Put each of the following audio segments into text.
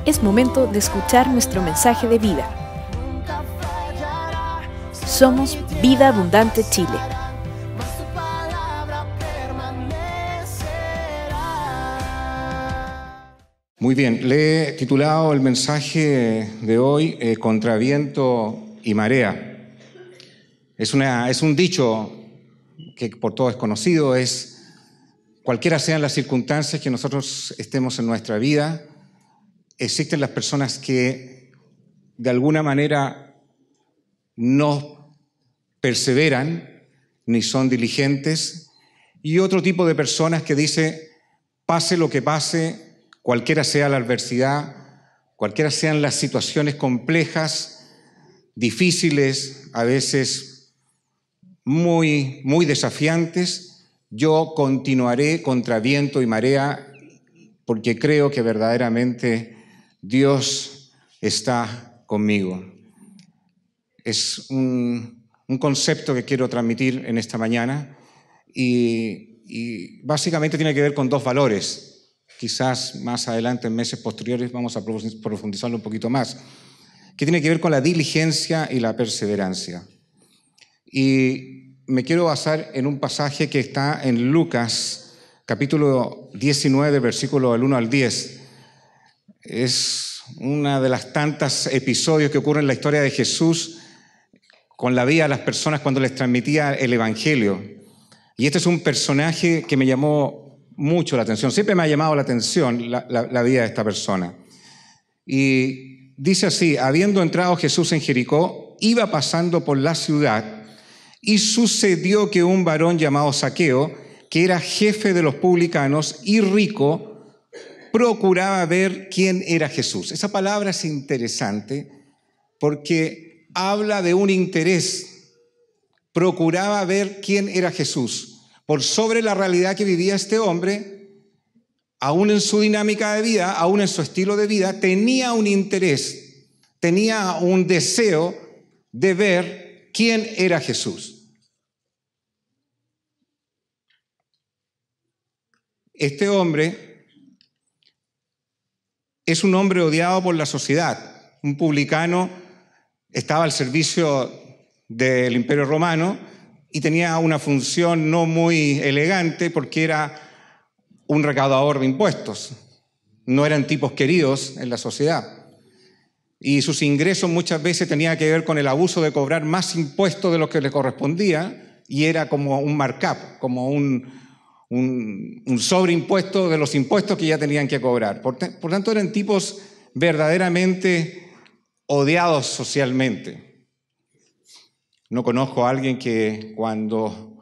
Es momento de escuchar nuestro mensaje de vida. Somos Vida Abundante Chile. Muy bien, le he titulado el mensaje de hoy Contra viento y marea. Es un dicho que por todos es conocido, es cualquiera sean las circunstancias que nosotros estemos en nuestra vida, existen las personas que de alguna manera no perseveran ni son diligentes, y otro tipo de personas que dice, pase lo que pase, cualquiera sea la adversidad, cualquiera sean las situaciones complejas, difíciles, a veces muy, muy desafiantes, yo continuaré contra viento y marea porque creo que verdaderamente Dios está conmigo. Es un concepto que quiero transmitir en esta mañana y básicamente tiene que ver con dos valores. Quizás más adelante, en meses posteriores, vamos a profundizarlo un poquito más, que tiene que ver con la diligencia y la perseverancia. Y me quiero basar en un pasaje que está en Lucas, capítulo 19, versículo del 1 al 10. Es una de las tantas episodios que ocurren en la historia de Jesús con la vida de las personas cuando les transmitía el Evangelio. Y este es un personaje que me llamó mucho la atención. Siempre me ha llamado la atención la vida de esta persona. Y dice así: habiendo entrado Jesús en Jericó, iba pasando por la ciudad, y sucedió que un varón llamado Zaqueo, que era jefe de los publicanos y rico, procuraba ver quién era Jesús. Esa palabra es interesante porque habla de un interés. Procuraba ver quién era Jesús. Por sobre la realidad que vivía este hombre, aún en su dinámica de vida, aún en su estilo de vida, tenía un interés, tenía un deseo de ver quién era Jesús. Este hombre es un hombre odiado por la sociedad. Un publicano estaba al servicio del Imperio Romano y tenía una función no muy elegante porque era un recaudador de impuestos. No eran tipos queridos en la sociedad. Y sus ingresos muchas veces tenían que ver con el abuso de cobrar más impuestos de lo que le correspondía, y era como un markup, como un sobreimpuesto de los impuestos que ya tenían que cobrar. Por tanto, eran tipos verdaderamente odiados socialmente. No conozco a alguien que cuando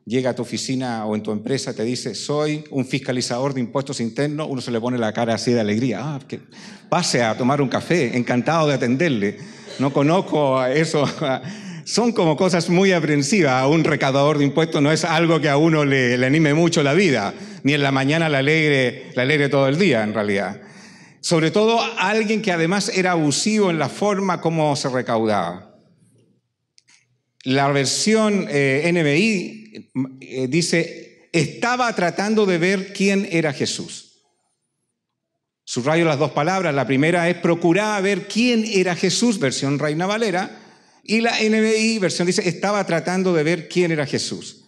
llega a tu oficina o en tu empresa te dice, soy un fiscalizador de impuestos internos, uno se le pone la cara así de alegría. Que pase a tomar un café, encantado de atenderle. No conozco a eso. Son como cosas muy aprensivas. Un recaudador de impuestos no es algo que a uno le anime mucho la vida, ni en la mañana le alegre todo el día, en realidad. Sobre todo alguien que además era abusivo en la forma como se recaudaba. La versión NBI dice, estaba tratando de ver quién era Jesús. Subrayo las dos palabras. La primera es procuraba ver quién era Jesús, versión Reina Valera. Y la NBI versión dice, estaba tratando de ver quién era Jesús.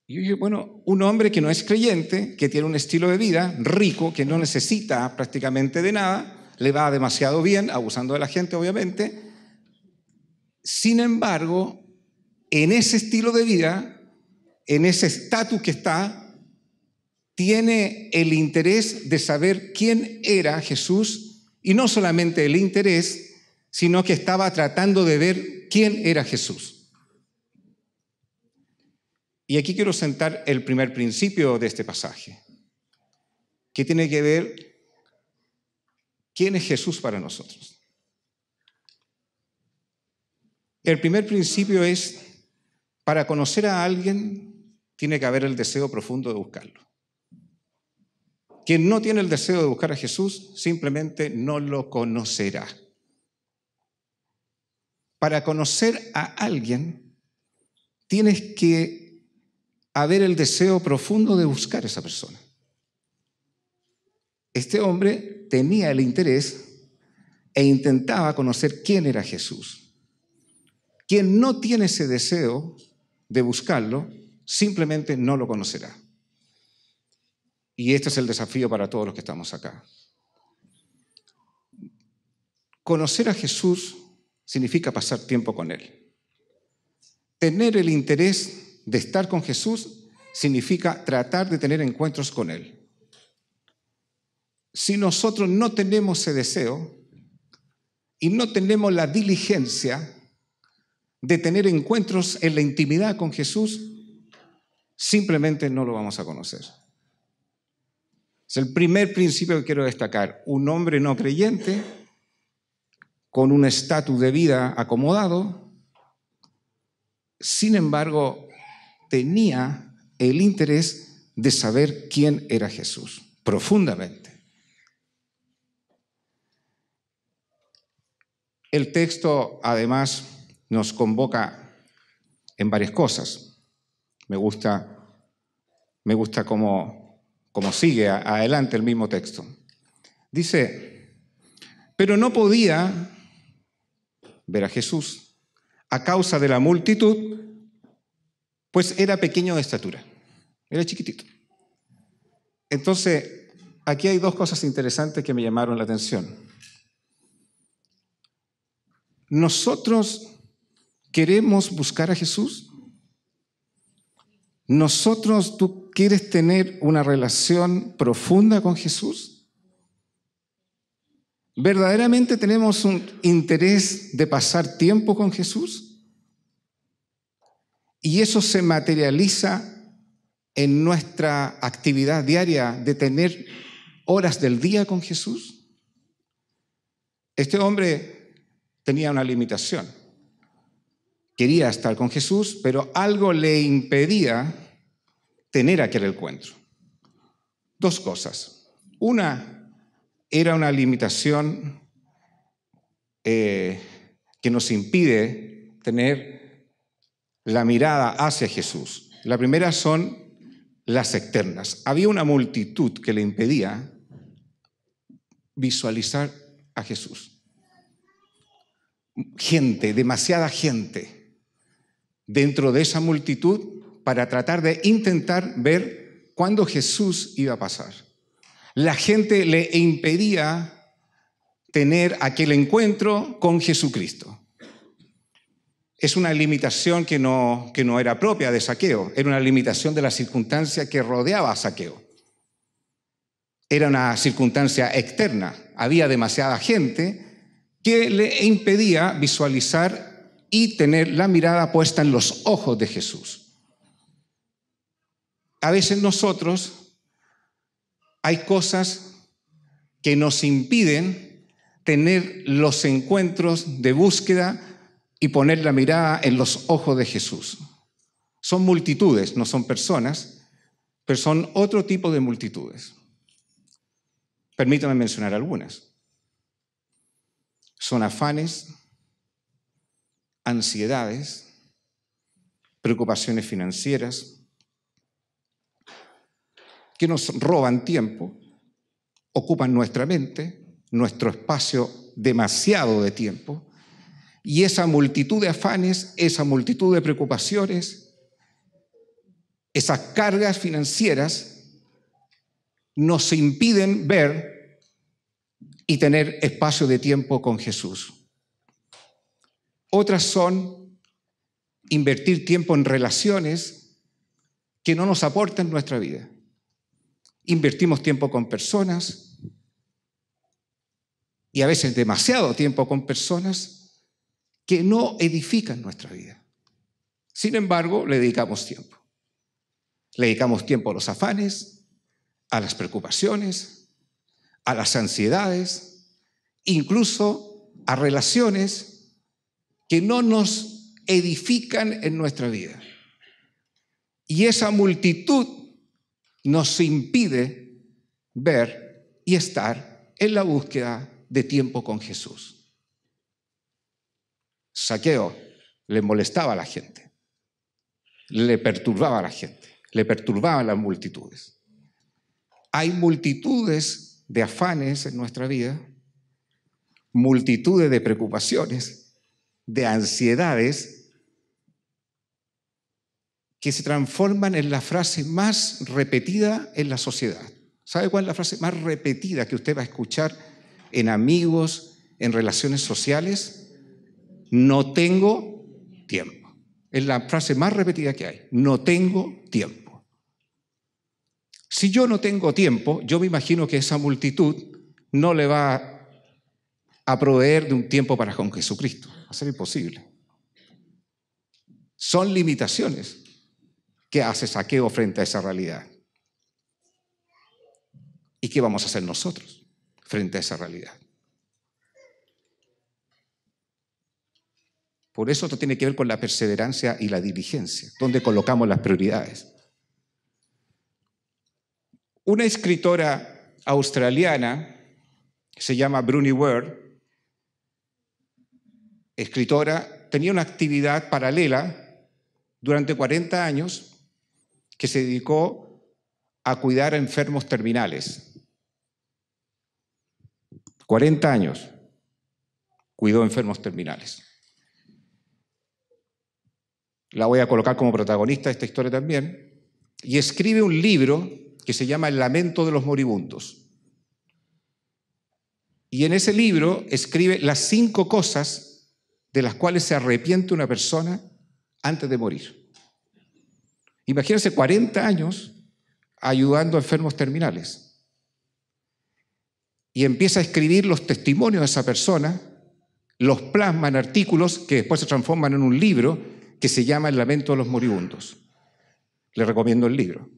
Y yo dije, bueno, un hombre que no es creyente, que tiene un estilo de vida rico, que no necesita prácticamente de nada, le va demasiado bien, abusando de la gente, obviamente. Sin embargo, en ese estilo de vida, en ese estatus que está, tiene el interés de saber quién era Jesús, y no solamente el interés, sino que estaba tratando de ver quién era Jesús. Y aquí quiero sentar el primer principio de este pasaje, que tiene que ver quién es Jesús para nosotros. El primer principio es, para conocer a alguien, tiene que haber el deseo profundo de buscarlo. Quien no tiene el deseo de buscar a Jesús, simplemente no lo conocerá. Para conocer a alguien, tienes que haber el deseo profundo de buscar a esa persona. Este hombre tenía el interés e intentaba conocer quién era Jesús. Quien no tiene ese deseo de buscarlo, simplemente no lo conocerá. Y este es el desafío para todos los que estamos acá. Conocer a Jesús significa pasar tiempo con Él. Tener el interés de estar con Jesús significa tratar de tener encuentros con Él. Si nosotros no tenemos ese deseo y no tenemos la diligencia de tener encuentros en la intimidad con Jesús, simplemente no lo vamos a conocer. Es el primer principio que quiero destacar. Un hombre no creyente, con un estatus de vida acomodado, sin embargo, tenía el interés de saber quién era Jesús, profundamente. El texto, además, nos convoca en varias cosas. Me gusta cómo sigue adelante el mismo texto. Dice, pero no podía ver a Jesús a causa de la multitud, pues era pequeño de estatura, era chiquitito. Entonces, aquí hay dos cosas interesantes que me llamaron la atención. ¿Nosotros queremos buscar a Jesús? ¿Tú quieres tener una relación profunda con Jesús? ¿Verdaderamente tenemos un interés de pasar tiempo con Jesús? ¿Y eso se materializa en nuestra actividad diaria de tener horas del día con Jesús? Este hombre tenía una limitación. Quería estar con Jesús, pero algo le impedía tener aquel encuentro. Dos cosas. Una era una limitación que nos impide tener la mirada hacia Jesús. La primera son las externas. Había una multitud que le impedía visualizar a Jesús. Gente, demasiada gente dentro de esa multitud para tratar de intentar ver cuándo Jesús iba a pasar. La gente le impedía tener aquel encuentro con Jesucristo. Es una limitación que no era propia de Zaqueo, era una limitación de la circunstancia que rodeaba a Zaqueo. Era una circunstancia externa, había demasiada gente que le impedía visualizar y tener la mirada puesta en los ojos de Jesús. A veces nosotros hay cosas que nos impiden tener los encuentros de búsqueda y poner la mirada en los ojos de Jesús. Son multitudes, no son personas, pero son otro tipo de multitudes. Permítanme mencionar algunas. Son afanes, ansiedades, preocupaciones financieras, que nos roban tiempo, ocupan nuestra mente, nuestro espacio demasiado de tiempo, y esa multitud de afanes, esa multitud de preocupaciones, esas cargas financieras nos impiden ver y tener espacio de tiempo con Jesús. Otras son invertir tiempo en relaciones que no nos aportan nuestra vida. Invertimos tiempo con personas y a veces demasiado tiempo con personas que no edifican nuestra vida. Sin embargo, le dedicamos tiempo. Le dedicamos tiempo a los afanes, a las preocupaciones, a las ansiedades, incluso a relaciones que no nos edifican en nuestra vida. Y esa multitud nos impide ver y estar en la búsqueda de tiempo con Jesús. Zaqueo le molestaba a la gente, le perturbaba a la gente, le perturbaban las multitudes. Hay multitudes de afanes en nuestra vida, multitudes de preocupaciones, de ansiedades, que se transforman en la frase más repetida en la sociedad. ¿Sabe cuál es la frase más repetida que usted va a escuchar en amigos, en relaciones sociales? No tengo tiempo. Es la frase más repetida que hay. No tengo tiempo. Si yo no tengo tiempo, yo me imagino que esa multitud no le va a proveer de un tiempo para con Jesucristo. Va a ser imposible. Son limitaciones que hace Zaqueo frente a esa realidad. ¿Y qué vamos a hacer nosotros frente a esa realidad? Por eso esto tiene que ver con la perseverancia y la diligencia, donde colocamos las prioridades. Una escritora australiana, que se llama Bronnie Ware, escritora, tenía una actividad paralela durante 40 años que se dedicó a cuidar a enfermos terminales. 40 años cuidó a enfermos terminales. La voy a colocar como protagonista de esta historia también, y escribe un libro que se llama El lamento de los moribundos. Y en ese libro escribe las 5 cosas de las cuales se arrepiente una persona antes de morir. Imagínense 40 años ayudando a enfermos terminales. Y empieza a escribir los testimonios de esa persona, los plasma en artículos que después se transforman en un libro que se llama El lamento de los moribundos. Le recomiendo el libro.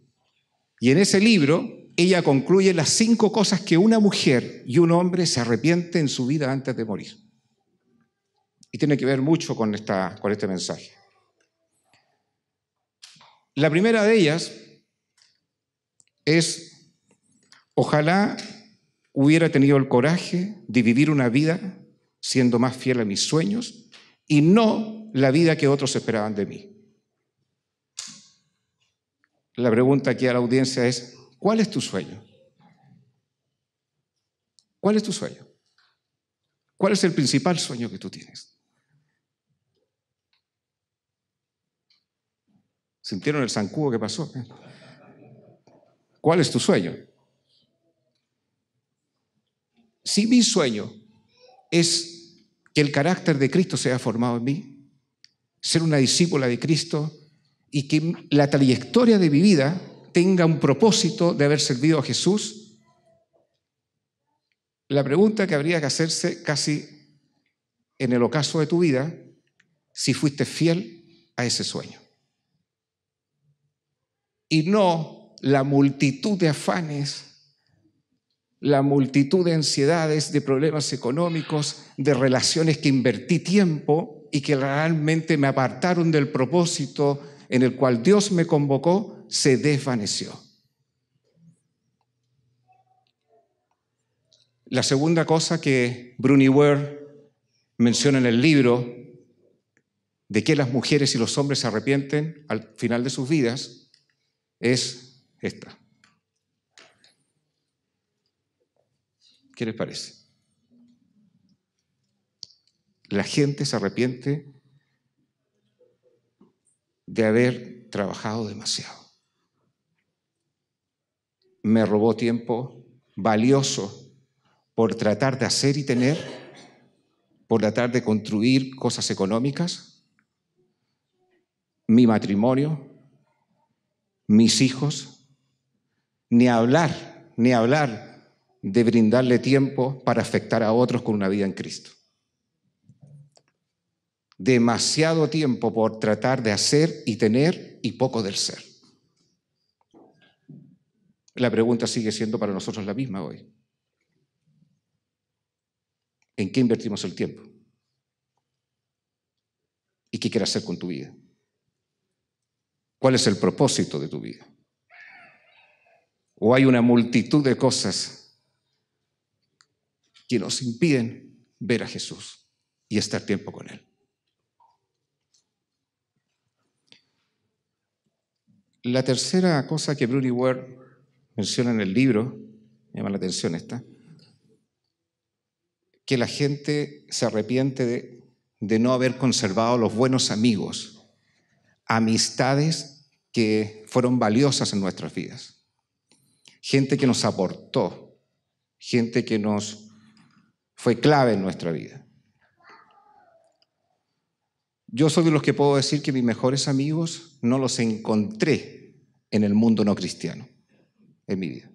Y en ese libro ella concluye las 5 cosas que una mujer y un hombre se arrepienten en su vida antes de morir. Y tiene que ver mucho con este mensaje. La primera de ellas es: ojalá hubiera tenido el coraje de vivir una vida siendo más fiel a mis sueños y no la vida que otros esperaban de mí. La pregunta aquí a la audiencia es: ¿cuál es tu sueño? ¿Cuál es tu sueño? ¿Cuál es el principal sueño que tú tienes? ¿Sintieron el zancudo que pasó? ¿Cuál es tu sueño? Si mi sueño es que el carácter de Cristo sea formado en mí, ser una discípula de Cristo y que la trayectoria de mi vida tenga un propósito de haber servido a Jesús, la pregunta que habría que hacerse casi en el ocaso de tu vida, si fuiste fiel a ese sueño. Y no la multitud de afanes, la multitud de ansiedades, de problemas económicos, de relaciones que invertí tiempo y que realmente me apartaron del propósito en el cual Dios me convocó, se desvaneció. La segunda cosa que Bronnie Ware menciona en el libro, de que las mujeres y los hombres se arrepienten al final de sus vidas, es esta. ¿Qué les parece? La gente se arrepiente de haber trabajado demasiado. Me robó tiempo valioso por tratar de hacer y tener, por tratar de construir cosas económicas, mi matrimonio, mis hijos, ni hablar de brindarle tiempo para afectar a otros con una vida en Cristo. Demasiado tiempo por tratar de hacer y tener y poco del ser. La pregunta sigue siendo para nosotros la misma hoy. ¿En qué invertimos el tiempo? ¿Y qué quieres hacer con tu vida? ¿Cuál es el propósito de tu vida? ¿O hay una multitud de cosas que nos impiden ver a Jesús y estar tiempo con Él? La tercera cosa que Bronnie Ware menciona en el libro me llama la atención esta, que la gente se arrepiente de no haber conservado los buenos amigos, amistades que fueron valiosas en nuestras vidas, gente que nos aportó, gente que nos fue clave en nuestra vida. Yo soy de los que puedo decir que mis mejores amigos no los encontré en el mundo no cristiano, en mi vida.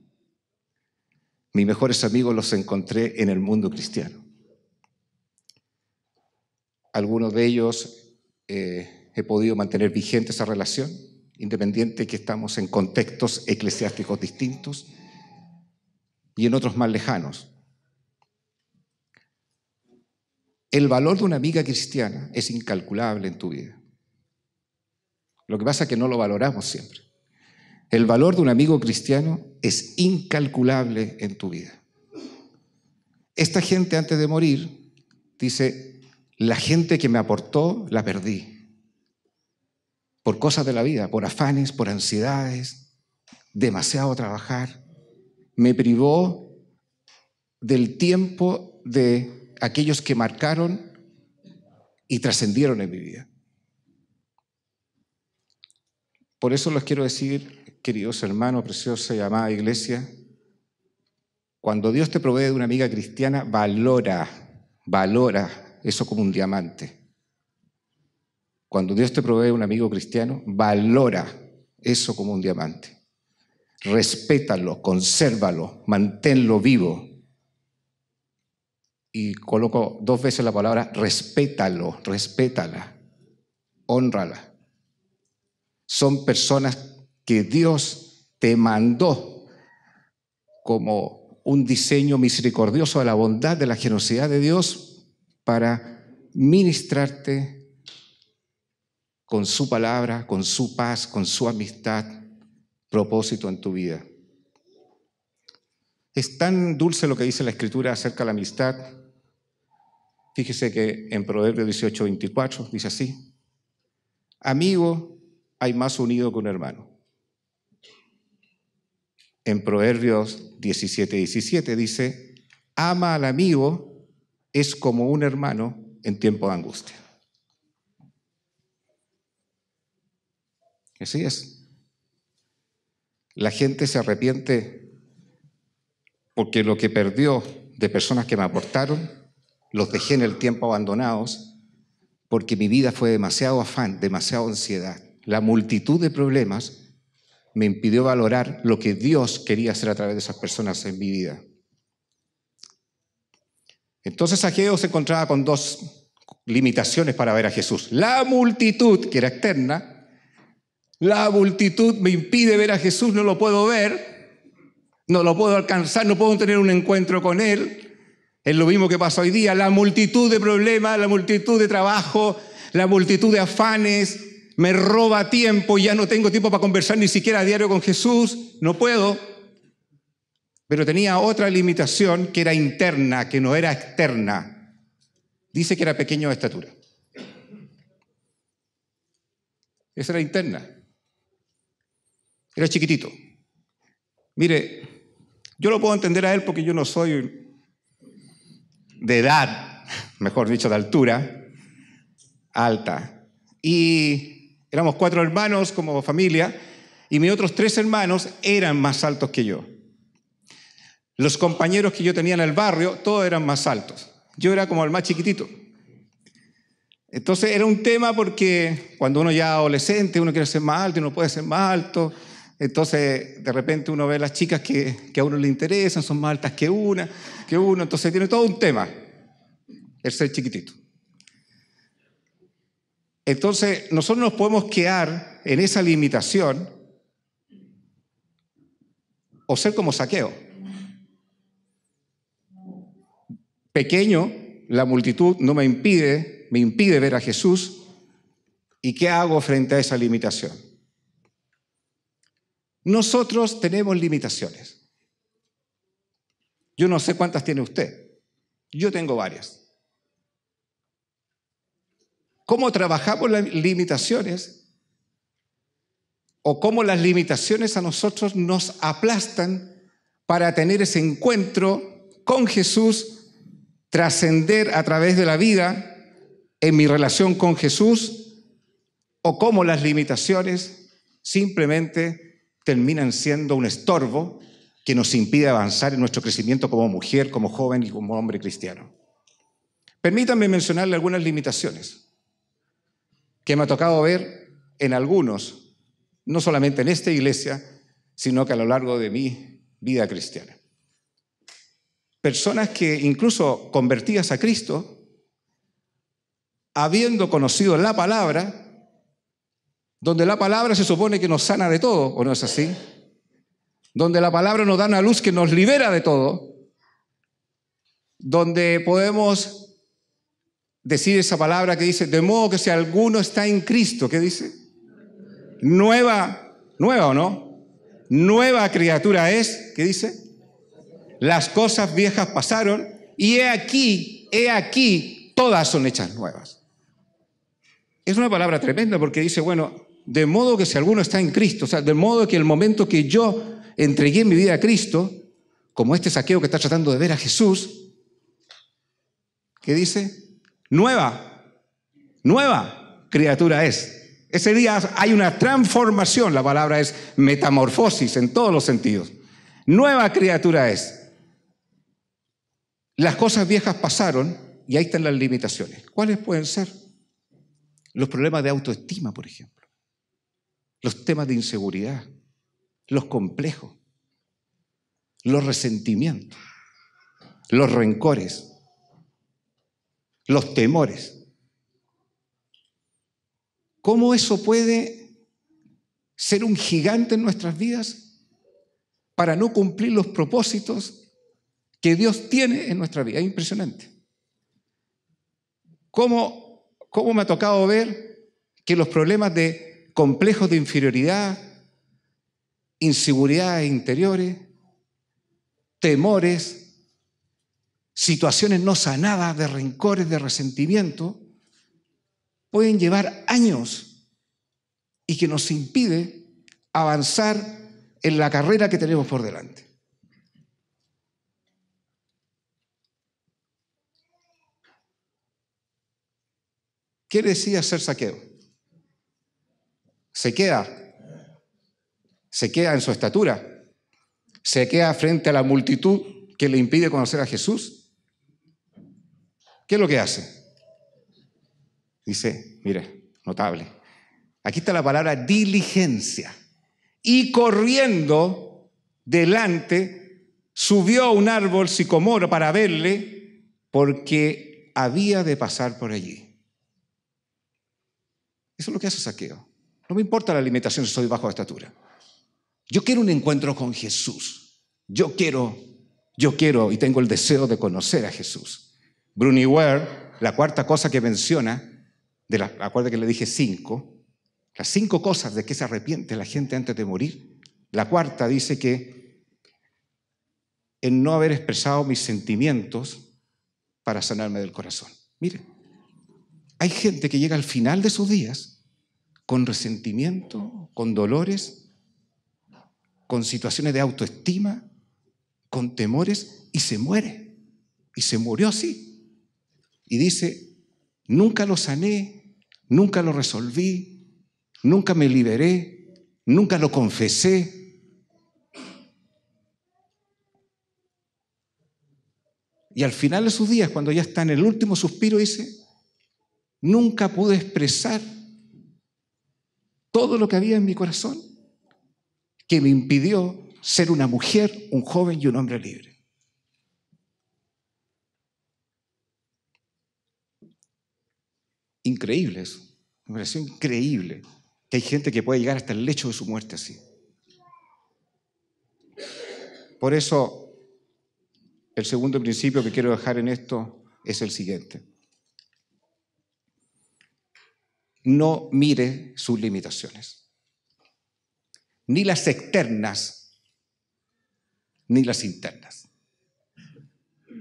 Mis mejores amigos los encontré en el mundo cristiano. Algunos de ellos he podido mantener vigente esa relación, independiente que estamos en contextos eclesiásticos distintos y en otros más lejanos. El valor de una amiga cristiana es incalculable en tu vida. Lo que pasa es que no lo valoramos siempre. El valor de un amigo cristiano es incalculable en tu vida. Esta gente antes de morir dice, la gente que me aportó la perdí. Por cosas de la vida, por afanes, por ansiedades, demasiado trabajar. Me privó del tiempo de aquellos que marcaron y trascendieron en mi vida. Por eso les quiero decir, queridos hermanos, preciosa y amada iglesia, cuando Dios te provee de una amiga cristiana, valora eso como un diamante. Cuando Dios te provee de un amigo cristiano, valora eso como un diamante. Respétalo, consérvalo, manténlo vivo. Y coloco 2 veces la palabra respétalo, respétala, hónrala. Son personas que Dios te mandó como un diseño misericordioso de la bondad, de la generosidad de Dios para ministrarte con su palabra, con su paz, con su amistad, propósito en tu vida. Es tan dulce lo que dice la Escritura acerca de la amistad. Fíjese que en Proverbios 18:24 dice así: amigo hay más unido que un hermano. En Proverbios 17:17 dice: ama al amigo es como un hermano en tiempo de angustia. Así es. La gente se arrepiente porque lo que perdió de personas que me aportaron, los dejé en el tiempo abandonados, porque mi vida fue demasiado afán, demasiada ansiedad. La multitud de problemas me impidió valorar lo que Dios quería hacer a través de esas personas en mi vida. Entonces Zaqueo se encontraba con 2 limitaciones para ver a Jesús. La multitud, que era externa, la multitud me impide ver a Jesús, no lo puedo ver, no lo puedo alcanzar, no puedo tener un encuentro con Él. Es lo mismo que pasa hoy día, la multitud de problemas, la multitud de trabajo, la multitud de afanes, me roba tiempo, ya no tengo tiempo para conversar ni siquiera a diario con Jesús, no puedo. Pero tenía otra limitación que era interna, que no era externa. Dice que era pequeño de estatura. Esa era interna. Era chiquitito. Mire, yo lo puedo entender a él porque yo no soy de edad, mejor dicho, de altura alta. Y éramos 4 hermanos como familia y mis otros 3 hermanos eran más altos que yo. Los compañeros que yo tenía en el barrio, todos eran más altos. Yo era como el más chiquitito. Entonces era un tema porque cuando uno ya es adolescente, uno quiere ser más alto y no puede ser más alto. Entonces de repente uno ve a las chicas que a uno le interesan, son más altas que uno. Entonces tiene todo un tema, el ser chiquitito. Entonces nosotros nos podemos quedar en esa limitación o ser como Zaqueo. Pequeño, la multitud no me impide ver a Jesús. ¿Y qué hago frente a esa limitación? Nosotros tenemos limitaciones. Yo no sé cuántas tiene usted. Yo tengo varias. ¿Cómo trabajamos las limitaciones? ¿O cómo las limitaciones a nosotros nos aplastan para tener ese encuentro con Jesús, trascender a través de la vida en mi relación con Jesús, o cómo las limitaciones simplemente terminan siendo un estorbo que nos impide avanzar en nuestro crecimiento como mujer, como joven y como hombre cristiano. Permítanme mencionarle algunas limitaciones que me ha tocado ver en algunos, no solamente en esta iglesia, sino que a lo largo de mi vida cristiana. Personas que incluso convertidas a Cristo, habiendo conocido la palabra, donde la palabra se supone que nos sana de todo, ¿o no es así? Donde la palabra nos da una luz que nos libera de todo, donde podemos decir esa palabra que dice, de modo que si alguno está en Cristo, ¿qué dice? Nueva o no? Nueva criatura es, ¿qué dice? Las cosas viejas pasaron y he aquí, todas son hechas nuevas. Es una palabra tremenda porque dice, bueno, de modo que si alguno está en Cristo, o sea, de modo que el momento que yo entregué mi vida a Cristo, como este Zaqueo que está tratando de ver a Jesús, ¿qué dice? Nueva criatura es. Ese día hay una transformación, la palabra es metamorfosis en todos los sentidos. Nueva criatura es. Las cosas viejas pasaron y ahí están las limitaciones. ¿Cuáles pueden ser? Los problemas de autoestima, por ejemplo. Los temas de inseguridad, los complejos, los resentimientos, los rencores, los temores. ¿Cómo eso puede ser un gigante en nuestras vidas para no cumplir los propósitos que Dios tiene en nuestra vida? Es impresionante. ¿Cómo me ha tocado ver que los problemas de complejos de inferioridad, inseguridades interiores, temores, situaciones no sanadas de rencores, de resentimiento, pueden llevar años y que nos impide avanzar en la carrera que tenemos por delante? ¿Qué decía ser Zaqueo? Se queda en su estatura, se queda frente a la multitud que le impide conocer a Jesús. ¿Qué es lo que hace? Dice, mire, notable. Aquí está la palabra diligencia. Y corriendo delante, subió a un árbol sicomoro para verle, porque había de pasar por allí. Eso es lo que hace Zaqueo. No me importa la limitación si soy bajo de estatura. Yo quiero un encuentro con Jesús. Yo quiero y tengo el deseo de conocer a Jesús. Bruni Ware, la cuarta cosa que menciona, acuerda que le dije 5, las 5 cosas de que se arrepiente la gente antes de morir. La cuarta dice que en no haber expresado mis sentimientos para sanarme del corazón. Mire, hay gente que llega al final de sus días con resentimiento, con dolores, con situaciones de autoestima, con temores, y se muere. Y se murió así. Y dice, nunca lo sané, nunca lo resolví, nunca me liberé, nunca lo confesé. Y al final de sus días, cuando ya está en el último suspiro, dice, nunca pude expresar todo lo que había en mi corazón que me impidió ser una mujer, un joven y un hombre libre. Increíble eso. Me pareció increíble que hay gente que puede llegar hasta el lecho de su muerte así. Por eso, el segundo principio que quiero dejar en esto es el siguiente. No mire sus limitaciones, ni las externas, ni las internas.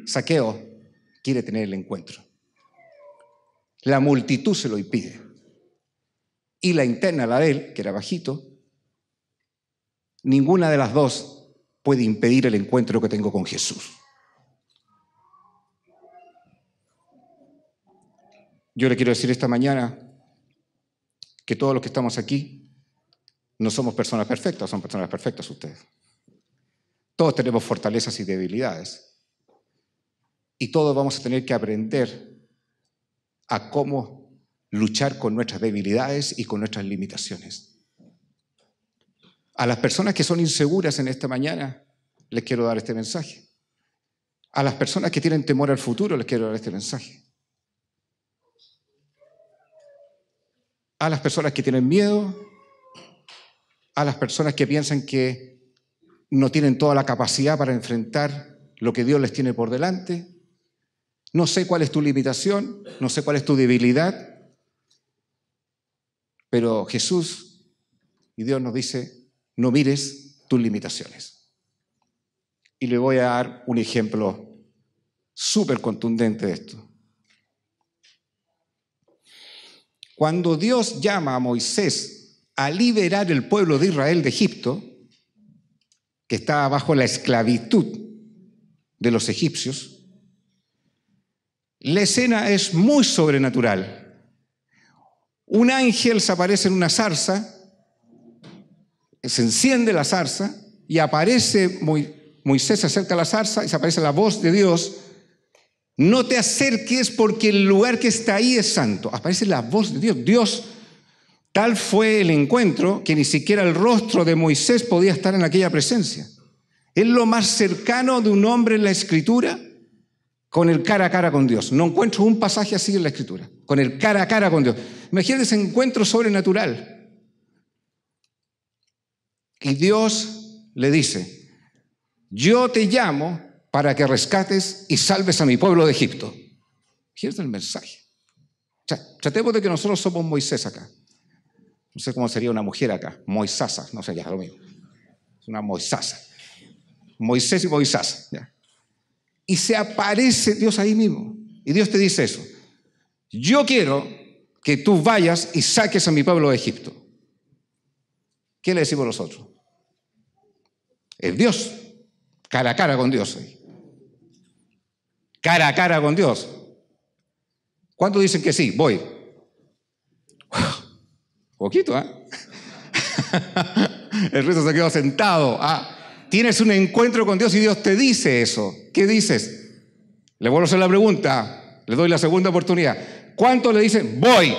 Zaqueo quiere tener el encuentro. La multitud se lo impide. Y la interna, la de él, que era bajito, ninguna de las dos puede impedir el encuentro que tengo con Jesús. Yo le quiero decir esta mañana que todos los que estamos aquí no somos personas perfectas, son personas perfectas ustedes. Todos tenemos fortalezas y debilidades. Y todos vamos a tener que aprender a cómo luchar con nuestras debilidades y con nuestras limitaciones. A las personas que son inseguras en esta mañana, les quiero dar este mensaje. A las personas que tienen temor al futuro, les quiero dar este mensaje. A las personas que tienen miedo, a las personas que piensan que no tienen toda la capacidad para enfrentar lo que Dios les tiene por delante. No sé cuál es tu limitación, no sé cuál es tu debilidad, pero Jesús y Dios nos dice, no mires tus limitaciones. Y le voy a dar un ejemplo súper contundente de esto. Cuando Dios llama a Moisés a liberar el pueblo de Israel de Egipto, que estaba bajo la esclavitud de los egipcios, la escena es muy sobrenatural. Un ángel se aparece en una zarza, se enciende la zarza y aparece Moisés, se acerca a la zarza y se aparece la voz de Dios. No te acerques porque el lugar que está ahí es santo. Aparece la voz de Dios. Dios, tal fue el encuentro que ni siquiera el rostro de Moisés podía estar en aquella presencia. Es lo más cercano de un hombre en la Escritura con el cara a cara con Dios. No encuentro un pasaje así en la Escritura, con el cara a cara con Dios. Imagínate ese encuentro sobrenatural. Y Dios le dice, yo te llamo para que rescates y salves a mi pueblo de Egipto. Fíjate el mensaje. O sea, tratemos de que nosotros somos Moisés acá. No sé cómo sería una mujer acá. Moisasa, no sé, ya lo mismo. Es una Moisasa. Moisés y Moisasa. ¿Ya? Y se aparece Dios ahí mismo. Y Dios te dice eso. Yo quiero que tú vayas y saques a mi pueblo de Egipto. ¿Qué le decimos nosotros? Es Dios. Cara a cara con Dios. Cara a cara con Dios. ¿Cuántos dicen que sí? Voy. Poquito, ¿eh? El resto se quedó sentado. Tienes un encuentro con Dios y Dios te dice eso. ¿Qué dices? Le vuelvo a hacer la pregunta. Le doy la segunda oportunidad. ¿Cuántos le dicen voy?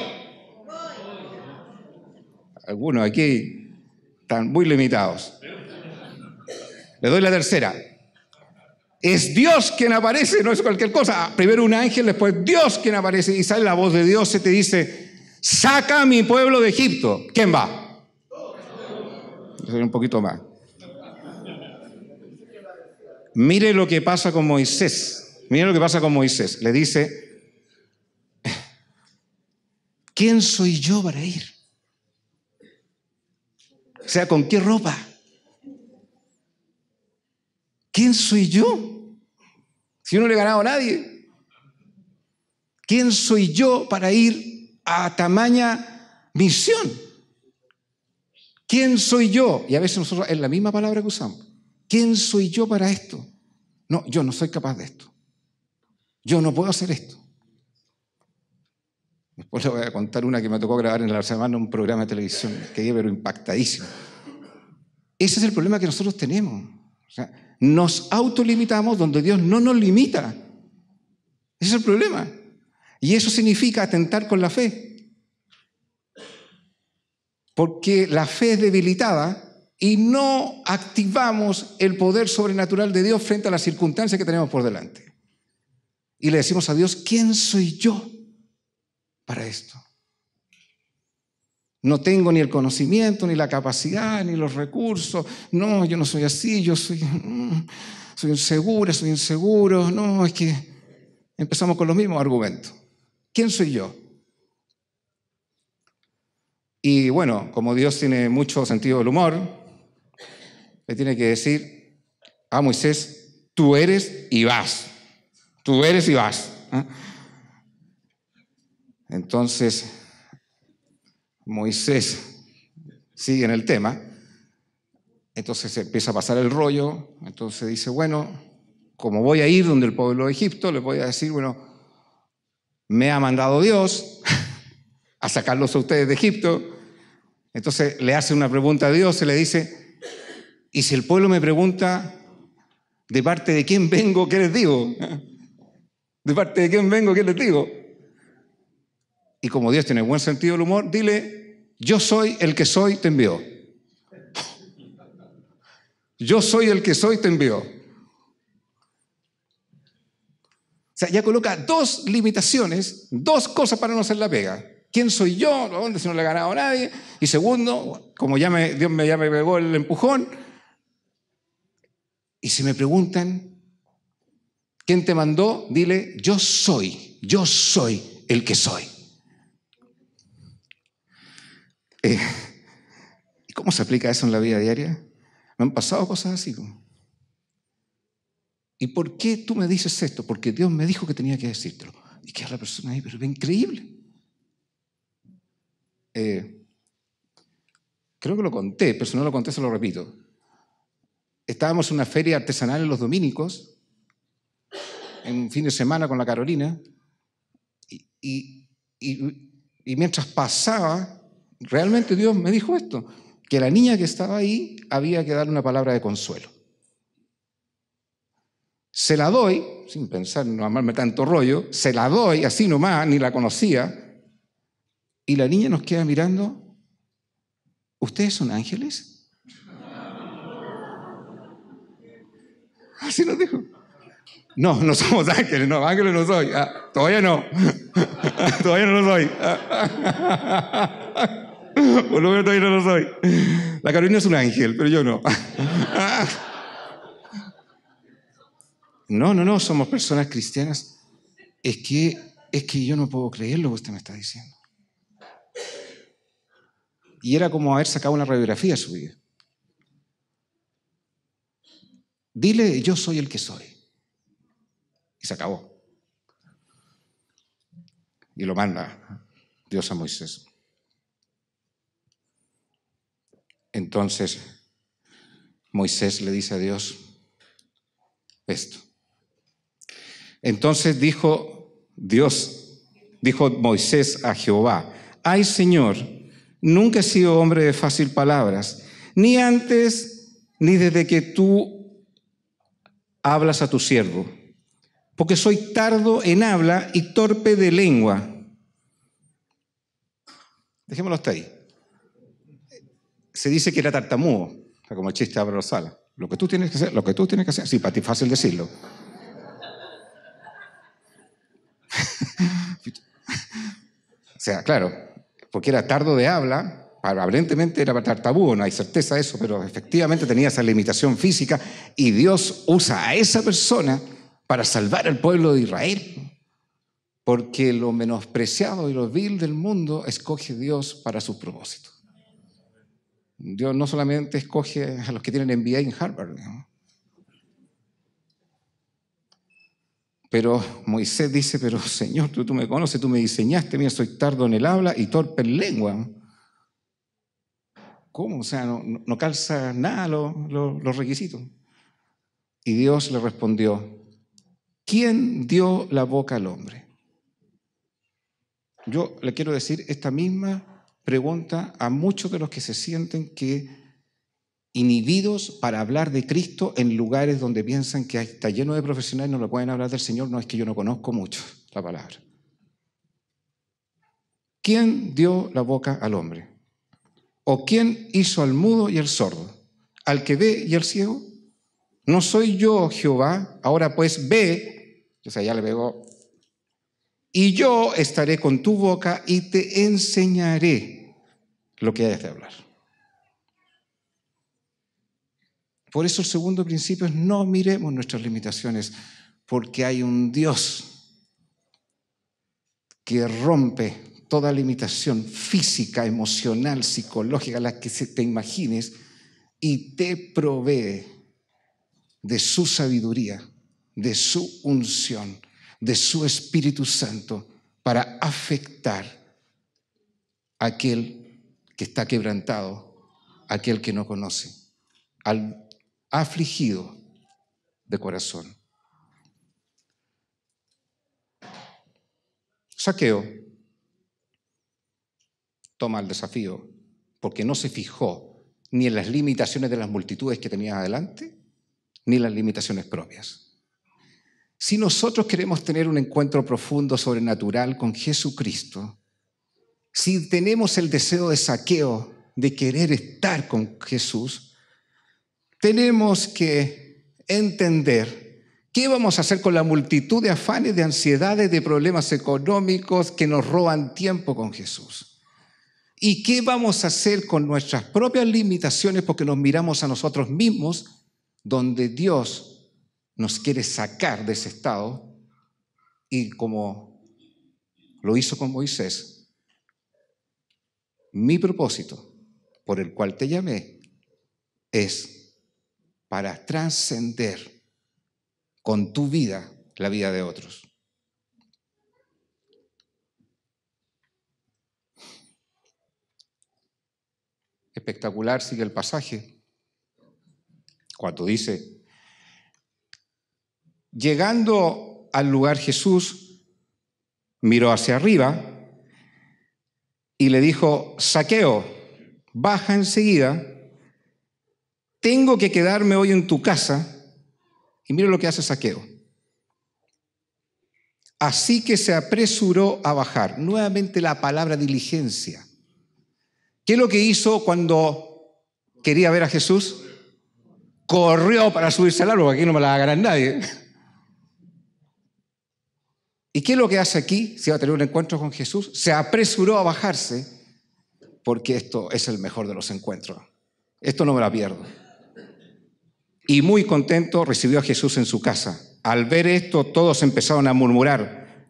Algunos aquí están muy limitados. Le doy la tercera. Es Dios quien aparece, no es cualquier cosa. Primero un ángel, después Dios quien aparece y sale la voz de Dios y te dice, saca a mi pueblo de Egipto. ¿Quién va? Yo soy un poquito más. Mire lo que pasa con Moisés. Mire lo que pasa con Moisés. Le dice, ¿quién soy yo para ir? O sea, ¿con qué ropa? ¿Quién soy yo? Si yo no le he ganado a nadie. ¿Quién soy yo para ir a tamaña misión? ¿Quién soy yo? Y a veces nosotros es la misma palabra que usamos. ¿Quién soy yo para esto? No, yo no soy capaz de esto. Yo no puedo hacer esto. Después le voy a contar una que me tocó grabar en la semana en un programa de televisión que quedé pero impactadísimo. Ese es el problema que nosotros tenemos. O sea, nos autolimitamos donde Dios no nos limita. Ese es el problema. Y eso significa atentar con la fe. Porque la fe es debilitada y no activamos el poder sobrenatural de Dios frente a las circunstancias que tenemos por delante. Y le decimos a Dios, ¿quién soy yo para esto? No tengo ni el conocimiento, ni la capacidad, ni los recursos. No, yo no soy así, yo soy insegura, soy inseguro. No, es que empezamos con los mismos argumentos. ¿Quién soy yo? Y bueno, como Dios tiene mucho sentido del humor, le tiene que decir a Moisés, tú eres y vas. Tú eres y vas. Entonces, Moisés sigue en el tema. Entonces se empieza a pasar el rollo, entonces dice, bueno, como voy a ir donde el pueblo de Egipto, les voy a decir, bueno, me ha mandado Dios a sacarlos a ustedes de Egipto. Entonces le hace una pregunta a Dios y le dice, y si el pueblo me pregunta, ¿de parte de quién vengo? ¿Qué les digo? ¿De parte de quién vengo? ¿Qué les digo? Y como Dios tiene buen sentido del humor, dile, yo soy el que soy, te envió. Yo soy el que soy, te envió. O sea, ya coloca dos limitaciones, dos cosas para no hacer la pega. ¿Quién soy yo? ¿Dónde si no le ha ganado a nadie? Y segundo, como Dios ya me pegó el empujón. Y si me preguntan, ¿quién te mandó? Dile, yo soy el que soy. ¿Y cómo se aplica eso en la vida diaria? Me han pasado cosas así. ¿Y por qué tú me dices esto? Porque Dios me dijo que tenía que decírtelo. Y queda la persona ahí, pero es increíble. Creo que lo conté, pero si no lo conté se lo repito. Estábamos en una feria artesanal en los dominicos, en un fin de semana con la Carolina, y mientras pasaba, realmente Dios me dijo esto, que a la niña que estaba ahí había que darle una palabra de consuelo. Se la doy, sin pensar, no amarme tanto rollo, se la doy así nomás, ni la conocía, y la niña nos queda mirando, ¿ustedes son ángeles? Así nos dijo. No, no somos ángeles, no, ángeles no soy, todavía no, todavía no lo soy. Por lo menos todavía no lo soy. La Carolina es un ángel, pero yo no. No, somos personas cristianas. Es que yo no puedo creer lo que usted me está diciendo. Y era como haber sacado una radiografía de su vida. Dile, yo soy el que soy. Y se acabó. Y lo manda Dios a Moisés. Entonces, Moisés le dice a Dios esto. Entonces dijo Moisés a Jehová, ay Señor, nunca he sido hombre de fácil palabras, ni antes ni desde que tú hablas a tu siervo, porque soy tardo en habla y torpe de lengua. Dejémoslo hasta ahí. Se dice que era tartamudo, como el chiste de Álvaro Sala. Lo que tú tienes que hacer, sí, para ti es fácil decirlo. O sea, claro, porque era tardo de habla, aparentemente era tartamudo, no hay certeza de eso, pero efectivamente tenía esa limitación física y Dios usa a esa persona para salvar al pueblo de Israel. Porque lo menospreciado y lo vil del mundo escoge Dios para sus propósitos. Dios no solamente escoge a los que tienen MBA en Harvard, ¿no? Pero Moisés dice, pero Señor, tú me conoces, tú me diseñaste, mira, soy tardo en el habla y torpe en lengua. ¿Cómo? O sea, no calza nada los requisitos. Y Dios le respondió, ¿quién dio la boca al hombre? Yo le quiero decir esta misma pregunta a muchos de los que se sienten inhibidos para hablar de Cristo en lugares donde piensan que está lleno de profesionales y no lo pueden hablar del Señor. No, es que yo no conozco mucho la palabra. ¿Quién dio la boca al hombre? ¿O quién hizo al mudo y al sordo? ¿Al que ve y al ciego? ¿No soy yo Jehová? Ahora pues ve, o sea, ya le pegó, y yo estaré con tu boca y te enseñaré lo que hayas de hablar. Por eso el segundo principio es no miremos nuestras limitaciones, porque hay un Dios que rompe toda limitación física, emocional, psicológica, la que te imagines, y te provee de su sabiduría, de su unción, de su Espíritu Santo para afectar a aquel que está quebrantado, a aquel que no conoce, al afligido de corazón. Zaqueo toma el desafío porque no se fijó ni en las limitaciones de las multitudes que tenía adelante, ni en las limitaciones propias. Si nosotros queremos tener un encuentro profundo, sobrenatural con Jesucristo, si tenemos el deseo de Zaqueo de querer estar con Jesús, tenemos que entender qué vamos a hacer con la multitud de afanes, de ansiedades, de problemas económicos que nos roban tiempo con Jesús. ¿Y qué vamos a hacer con nuestras propias limitaciones porque nos miramos a nosotros mismos, donde Dios nos quiere sacar de ese estado? Y como lo hizo con Moisés, mi propósito por el cual te llamé es para trascender con tu vida la vida de otros. Espectacular sigue el pasaje cuando dice: llegando al lugar, Jesús miró hacia arriba y le dijo: Zaqueo, baja enseguida, tengo que quedarme hoy en tu casa. Y mira lo que hace Zaqueo. Así que se apresuró a bajar. Nuevamente la palabra diligencia. ¿Qué es lo que hizo cuando quería ver a Jesús? Corrió para subirse al árbol, porque aquí no me la va a ganar nadie. ¿Y qué es lo que hace aquí? Si va a tener un encuentro con Jesús, se apresuró a bajarse, porque esto es el mejor de los encuentros. Esto no me la pierdo. Y muy contento recibió a Jesús en su casa. Al ver esto, todos empezaron a murmurar: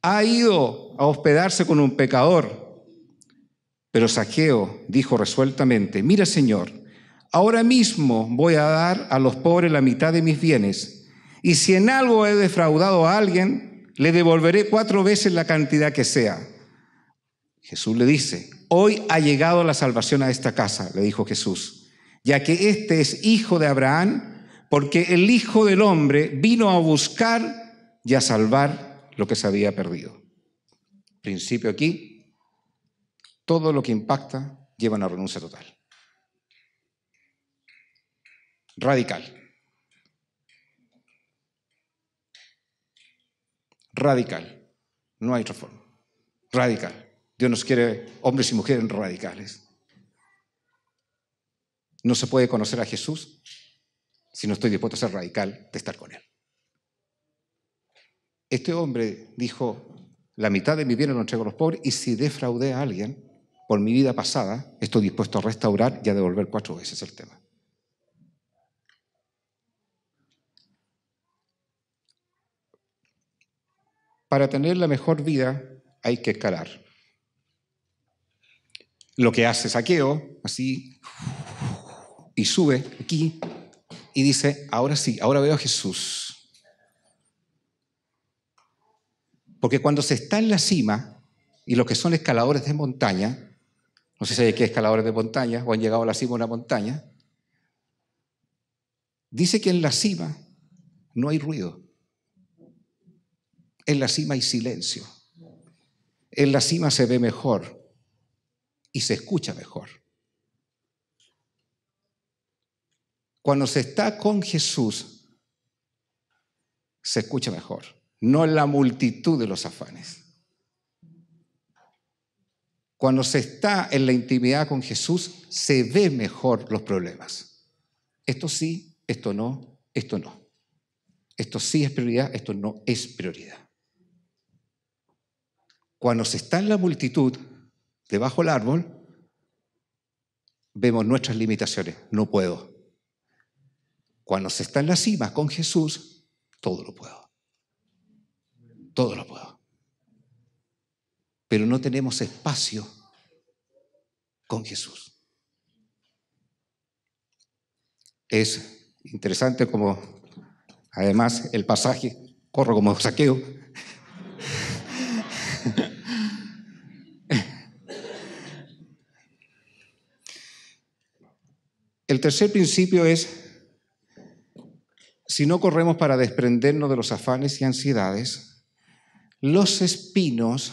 ha ido a hospedarse con un pecador. Pero Zaqueo dijo resueltamente: mira, Señor, ahora mismo voy a dar a los pobres la mitad de mis bienes, y si en algo he defraudado a alguien, le devolveré 4 veces la cantidad que sea. Jesús le dice: hoy ha llegado la salvación a esta casa, le dijo Jesús, ya que este es hijo de Abraham, porque el Hijo del Hombre vino a buscar y a salvar lo que se había perdido. Principio aquí: todo lo que impacta lleva a una renuncia total. Radical. Radical. No hay reforma. Radical. Dios nos quiere hombres y mujeres radicales. No se puede conocer a Jesús si no estoy dispuesto a ser radical de estar con Él. Este hombre dijo: la mitad de mi bienes lo entrego a los pobres, y si defraudé a alguien por mi vida pasada, estoy dispuesto a restaurar y a devolver 4 veces el tema. Para tener la mejor vida hay que escalar. Lo que hace Zaqueo, así, y sube aquí y dice: ahora sí, ahora veo a Jesús. Porque cuando se está en la cima, y los que son escaladores de montaña, no sé si hay que escaladores de montaña o han llegado a la cima de una montaña, dice que en la cima no hay ruido. En la cima hay silencio. En la cima se ve mejor y se escucha mejor. Cuando se está con Jesús, se escucha mejor, no en la multitud de los afanes. Cuando se está en la intimidad con Jesús, se ve mejor los problemas. Esto sí, esto no, esto no. Esto sí es prioridad, esto no es prioridad. Cuando se está en la multitud, debajo del árbol, vemos nuestras limitaciones. No puedo. Cuando se está en la cima con Jesús, todo lo puedo. Todo lo puedo. Pero no tenemos espacio con Jesús. Es interesante como, además, el pasaje, corro como Zaqueo, El tercer principio es, si no corremos para desprendernos de los afanes y ansiedades, los espinos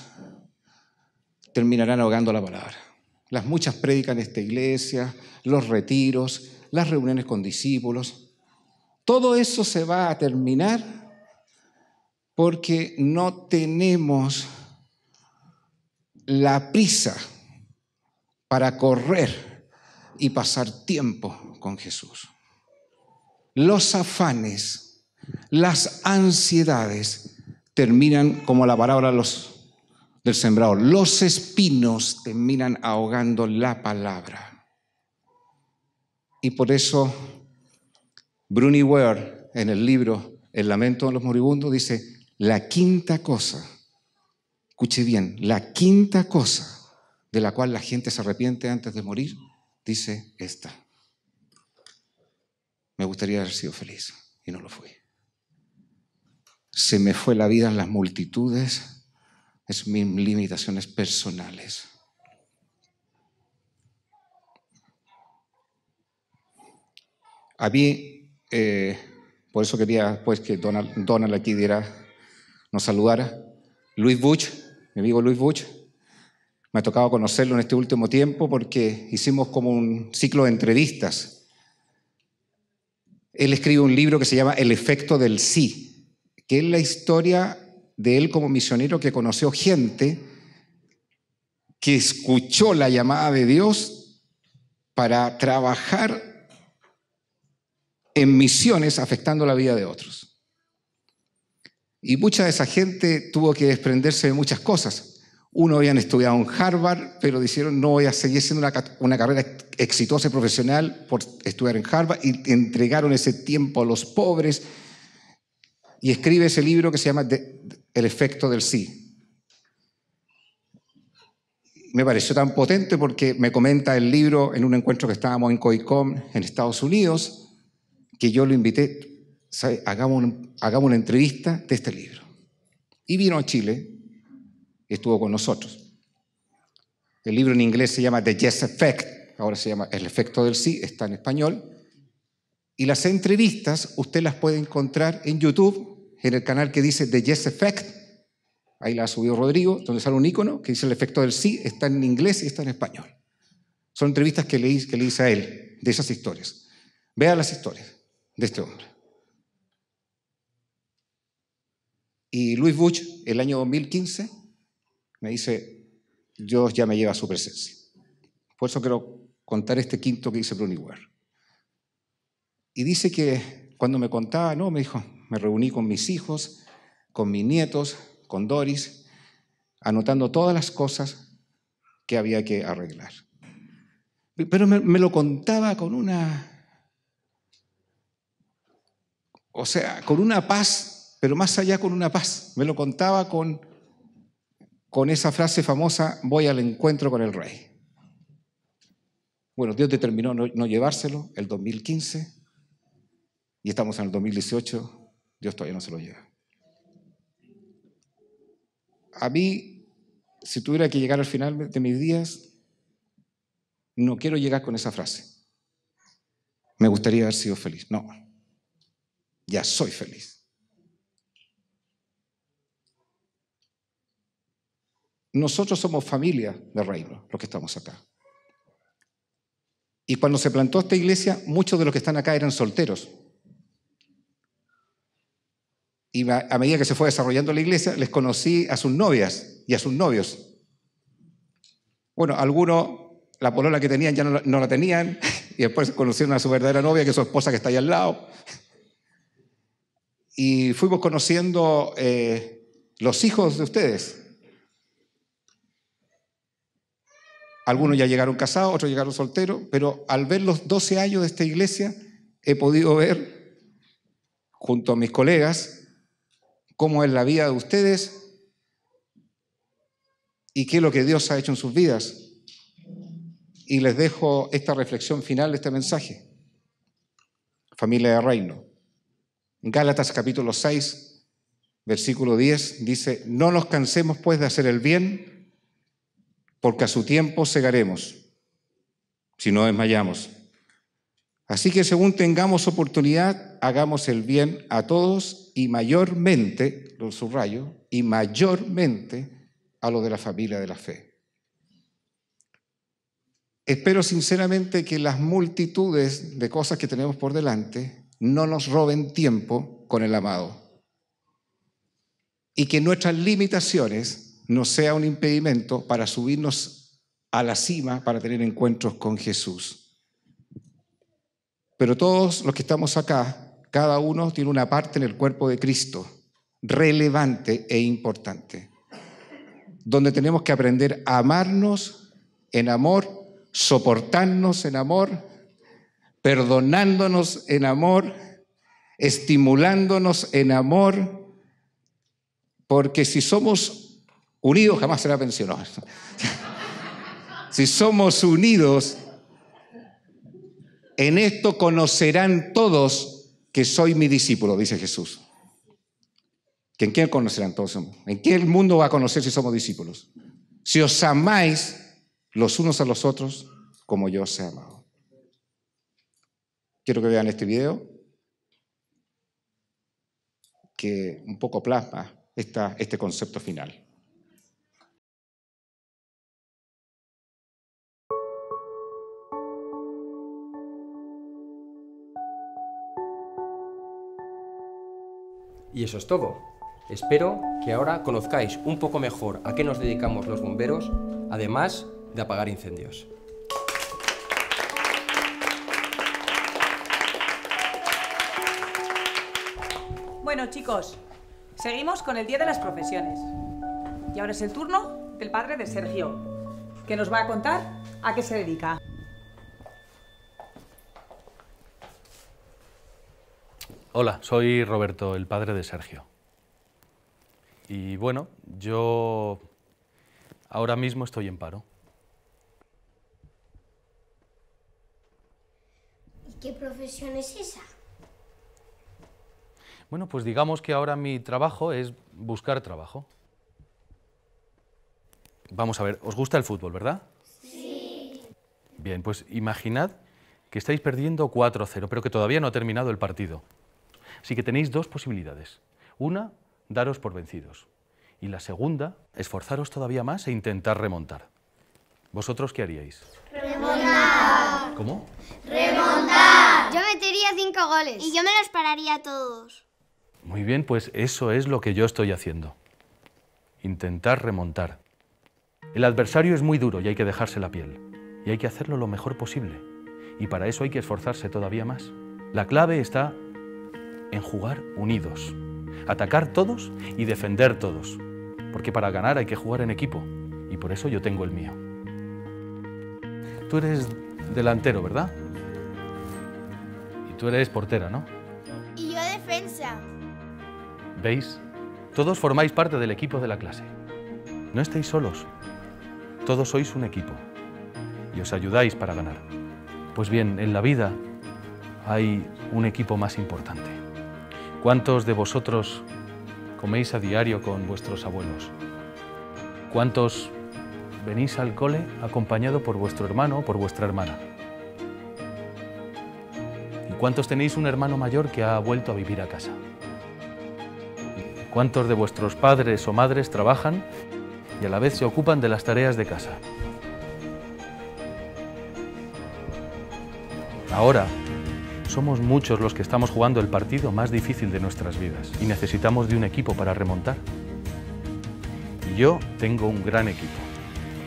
terminarán ahogando la palabra. Las muchas prédicas en esta iglesia, los retiros, las reuniones con discípulos, todo eso se va a terminar porque no tenemos la prisa para correr y pasar tiempo con Jesús. Los afanes, las ansiedades terminan como la parábola del sembrador. Los espinos terminan ahogando la palabra. Y por eso Bruni Ware, en el libro El lamento de los moribundos, dice, la quinta cosa, escuche bien, la quinta cosa de la cual la gente se arrepiente antes de morir, dice esta: me gustaría haber sido feliz y no lo fui. Se me fue la vida en las multitudes, es mis limitaciones personales. A mí, por eso quería pues, que Donald aquí nos saludara. Luis Bush, mi amigo Luis Bush, me ha tocado conocerlo en este último tiempo porque hicimos como un ciclo de entrevistas. Él escribe un libro que se llama El efecto del sí, que es la historia de él como misionero que conoció gente que escuchó la llamada de Dios para trabajar en misiones afectando la vida de otros. Y mucha de esa gente tuvo que desprenderse de muchas cosas. Uno habían estudiado en Harvard, pero dijeron no voy a seguir siendo una carrera exitosa y profesional por estudiar en Harvard, y entregaron ese tiempo a los pobres. Y escribe ese libro que se llama El efecto del sí. Me pareció tan potente porque me comenta el libro en un encuentro que estábamos en COICOM en Estados Unidos, que yo lo invité, ¿sabe? Hagamos una entrevista de este libro. Y vino a Chile y estuvo con nosotros. El libro en inglés se llama The Yes Effect, ahora se llama El efecto del sí, está en español. Y las entrevistas usted las puede encontrar en YouTube, en el canal que dice The Yes Effect. Ahí la ha subido Rodrigo, donde sale un icono que dice El efecto del sí, está en inglés y está en español. Son entrevistas que le hice a él, de esas historias. Vea las historias de este hombre. Y Luis Bush, el año 2015, me dice, Dios ya me lleva a su presencia. Por eso quiero contar este quinto que dice Bruni Ware. Y dice que cuando me contaba, me dijo, me reuní con mis hijos, con mis nietos, con Doris, anotando todas las cosas que había que arreglar. Pero me lo contaba con con una paz, pero más allá con una paz. Me lo contaba con esa frase famosa, voy al encuentro con el rey. Bueno, Dios determinó no llevárselo el 2015 y estamos en el 2018, Dios todavía no se lo lleva. A mí, si tuviera que llegar al final de mis días, no quiero llegar con esa frase. Me gustaría haber sido feliz. No, ya soy feliz. Nosotros somos familia de reino, los que estamos acá. Y cuando se plantó esta iglesia, muchos de los que están acá eran solteros. Y a medida que se fue desarrollando la iglesia, les conocí a sus novias y a sus novios. Bueno, algunos, la polola que tenían ya no la tenían, y después conocieron a su verdadera novia, que es su esposa que está ahí al lado. Y fuimos conociendo los hijos de ustedes. Algunos ya llegaron casados, otros llegaron solteros, pero al ver los 12 años de esta iglesia, he podido ver, junto a mis colegas, cómo es la vida de ustedes y qué es lo que Dios ha hecho en sus vidas. Y les dejo esta reflexión final de este mensaje. Familia de reino. En Gálatas capítulo 6, versículo 10, dice, no nos cansemos pues de hacer el bien, porque a su tiempo segaremos, si no desmayamos. Así que según tengamos oportunidad, hagamos el bien a todos y mayormente, lo subrayo, y mayormente a los de la familia de la fe. Espero sinceramente que las multitudes de cosas que tenemos por delante no nos roben tiempo con el amado y que nuestras limitaciones no sea un impedimento para subirnos a la cima para tener encuentros con Jesús. Pero todos los que estamos acá, cada uno tiene una parte en el cuerpo de Cristo, relevante e importante, donde tenemos que aprender a amarnos en amor, soportarnos en amor, perdonándonos en amor, estimulándonos en amor, porque si somos unidos, jamás será pensionado. Si somos unidos, en esto conocerán todos que soy mi discípulo, dice Jesús. ¿En qué conocerán todos? ¿En qué el mundo va a conocer si somos discípulos? Si os amáis los unos a los otros como yo os he amado. Quiero que vean este video que un poco plasma este concepto final. Y eso es todo. Espero que ahora conozcáis un poco mejor a qué nos dedicamos los bomberos, además de apagar incendios. Bueno, chicos, seguimos con el Día de las Profesiones. Y ahora es el turno del padre de Sergio, que nos va a contar a qué se dedica. Hola, soy Roberto, el padre de Sergio. Y bueno, yo ahora mismo estoy en paro. ¿Y qué profesión es esa? Bueno, pues digamos que ahora mi trabajo es buscar trabajo. Vamos a ver, ¿os gusta el fútbol, verdad? Sí. Bien, pues imaginad que estáis perdiendo 4-0, pero que todavía no ha terminado el partido. Así que tenéis dos posibilidades. Una, daros por vencidos. Y la segunda, esforzaros todavía más e intentar remontar. ¿Vosotros qué haríais? Remontar. ¿Cómo? Remontar. Yo metería 5 goles. Y yo me los pararía a todos. Muy bien, pues eso es lo que yo estoy haciendo. Intentar remontar. El adversario es muy duro y hay que dejarse la piel. Y hay que hacerlo lo mejor posible. Y para eso hay que esforzarse todavía más. La clave está en jugar unidos. Atacar todos y defender todos. Porque para ganar hay que jugar en equipo. Y por eso yo tengo el mío. Tú eres delantero, ¿verdad? Y tú eres portera, ¿no? Y yo defensa. ¿Veis? Todos formáis parte del equipo de la clase. No estáis solos. Todos sois un equipo. Y os ayudáis para ganar. Pues bien, en la vida hay un equipo más importante. ¿Cuántos de vosotros coméis a diario con vuestros abuelos? ¿Cuántos venís al cole acompañado por vuestro hermano o por vuestra hermana? ¿Y cuántos tenéis un hermano mayor que ha vuelto a vivir a casa? ¿Cuántos de vuestros padres o madres trabajan y a la vez se ocupan de las tareas de casa? Ahora somos muchos los que estamos jugando el partido más difícil de nuestras vidas y necesitamos de un equipo para remontar. Y yo tengo un gran equipo,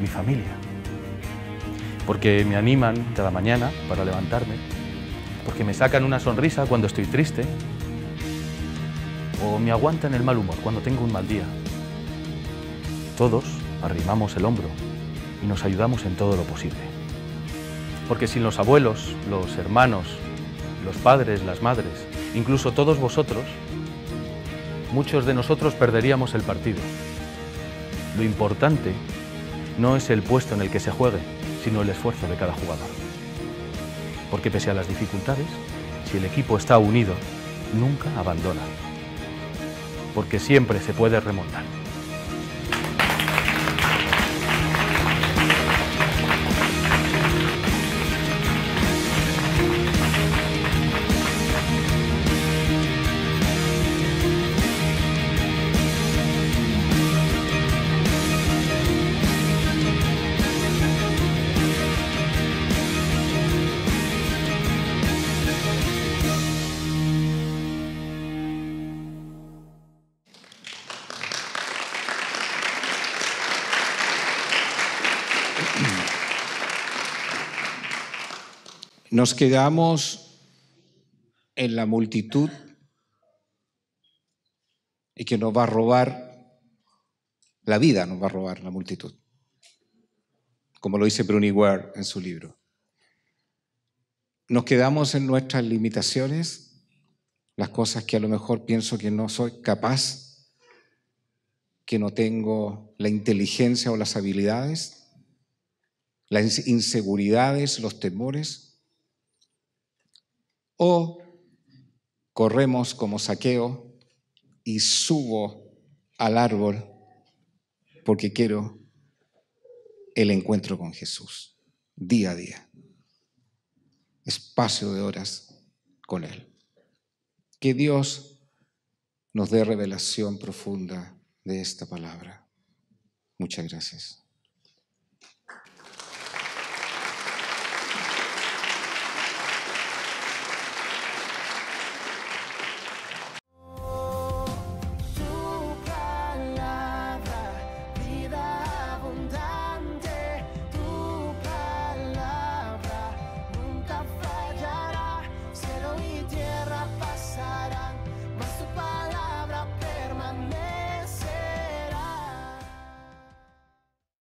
mi familia, porque me animan cada mañana para levantarme, porque me sacan una sonrisa cuando estoy triste o me aguantan el mal humor cuando tengo un mal día. Todos arrimamos el hombro y nos ayudamos en todo lo posible. Porque sin los abuelos, los hermanos, los padres, las madres, incluso todos vosotros, muchos de nosotros perderíamos el partido. Lo importante no es el puesto en el que se juegue, sino el esfuerzo de cada jugador. Porque pese a las dificultades, si el equipo está unido, nunca abandona. Porque siempre se puede remontar. Nos quedamos en la multitud y que nos va a robar la vida, nos va a robar la multitud, como lo dice Bruni Ware en su libro. Nos quedamos en nuestras limitaciones, las cosas que a lo mejor pienso que no soy capaz, que no tengo la inteligencia o las habilidades, las inseguridades, los temores, o corremos como Zaqueo y subo al árbol porque quiero el encuentro con Jesús, día a día, espacio de horas con Él. Que Dios nos dé revelación profunda de esta palabra. Muchas gracias.